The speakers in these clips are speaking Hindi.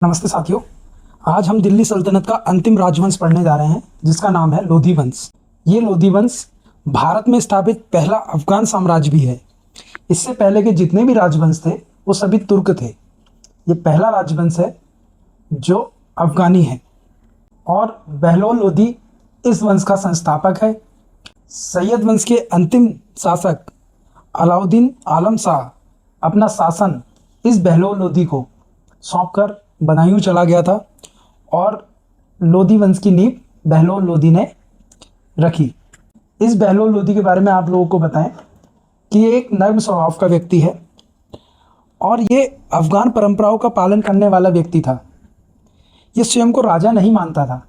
नमस्ते साथियों। आज हम दिल्ली सल्तनत का अंतिम राजवंश पढ़ने जा रहे हैं जिसका नाम है लोधी वंश। ये लोधी वंश भारत में स्थापित पहला अफगान साम्राज्य भी है। इससे पहले के जितने भी राजवंश थे वो सभी तुर्क थे। ये पहला राजवंश है जो अफगानी है और बहलोल लोधी इस वंश का संस्थापक है। सैयद वंश के अंतिम शासक अलाउद्दीन आलम शाह अपना शासन इस बहलोल लोधी को सौंपकर बदायूं चला गया था और लोधी वंश की नींव बहलोल लोधी ने रखी। इस बहलोल लोधी के बारे में आप लोगों को बताएं कि ये एक नर्म स्वभाव का व्यक्ति है और ये अफगान परंपराओं का पालन करने वाला व्यक्ति था। ये स्वयं को राजा नहीं मानता था।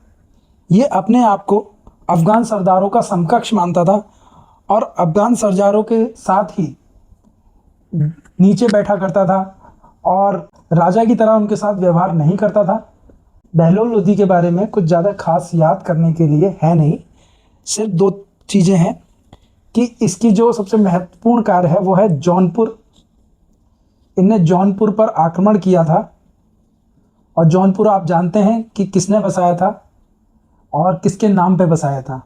ये अपने आप को अफगान सरदारों का समकक्ष मानता था और अफगान सरदारों के साथ ही नीचे बैठा करता था और राजा की तरह उनके साथ व्यवहार नहीं करता था। बहलोल लोधी के बारे में कुछ ज़्यादा खास याद करने के लिए है नहीं, सिर्फ दो चीज़ें हैं कि इसकी जो सबसे महत्वपूर्ण कार्य है वो है जौनपुर। इनने जौनपुर पर आक्रमण किया था और जौनपुर आप जानते हैं कि किसने बसाया था और किसके नाम पे बसाया था।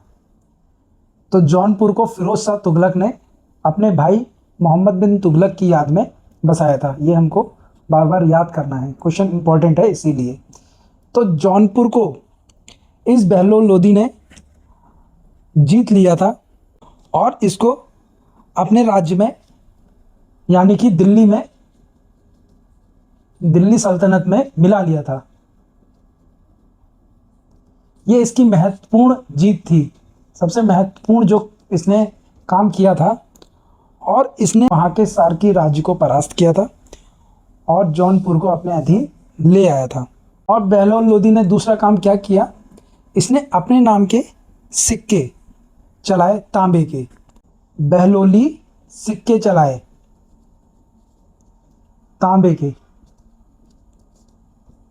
तो जौनपुर को फिरोज शाह तुगलक ने अपने भाई मोहम्मद बिन तुगलक की याद में बसाया था। ये हमको बार बार याद करना है, क्वेश्चन इंपॉर्टेंट है इसीलिए। तो जौनपुर को इस बहलोल लोधी ने जीत लिया था और इसको अपने राज्य में यानी कि दिल्ली सल्तनत में मिला लिया था। ये इसकी महत्वपूर्ण जीत थी, सबसे महत्वपूर्ण जो इसने काम किया था और इसने वहाँ के सार्की राज्य को परास्त किया था और जौनपुर को अपने अधीन ले आया था। और बहलोल लोधी ने दूसरा काम क्या किया, इसने अपने नाम के सिक्के चलाए, तांबे के बहलोली सिक्के चलाए तांबे के।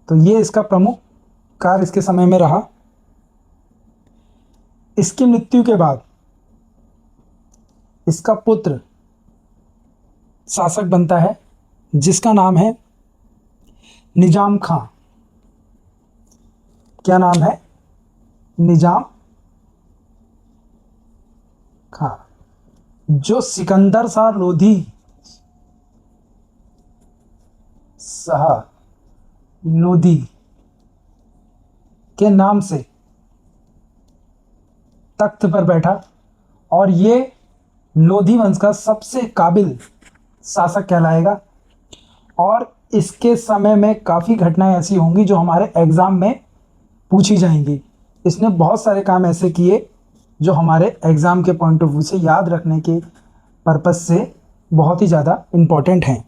तो ये इसका प्रमुख कार्य इसके समय में रहा। इसकी मृत्यु के बाद इसका पुत्र शासक बनता है जिसका नाम है निजाम खां। क्या नाम है? निजाम खां, जो सिकंदर शाह लोधी के नाम से तख्त पर बैठा और ये लोधी वंश का सबसे काबिल शासक कहलाएगा। और इसके समय में काफ़ी घटनाएं ऐसी होंगी जो हमारे एग्ज़ाम में पूछी जाएंगी। इसने बहुत सारे काम ऐसे किए जो हमारे एग्ज़ाम के पॉइंट ऑफ व्यू से याद रखने के पर्पस से बहुत ही ज़्यादा इम्पोर्टेंट हैं।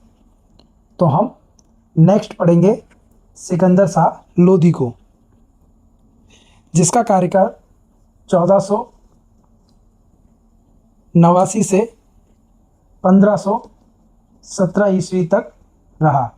तो हम नेक्स्ट पढ़ेंगे सिकंदर शाह लोधी को, जिसका कार्यकाल 1489 से 1517 ईस्वी तक रहा।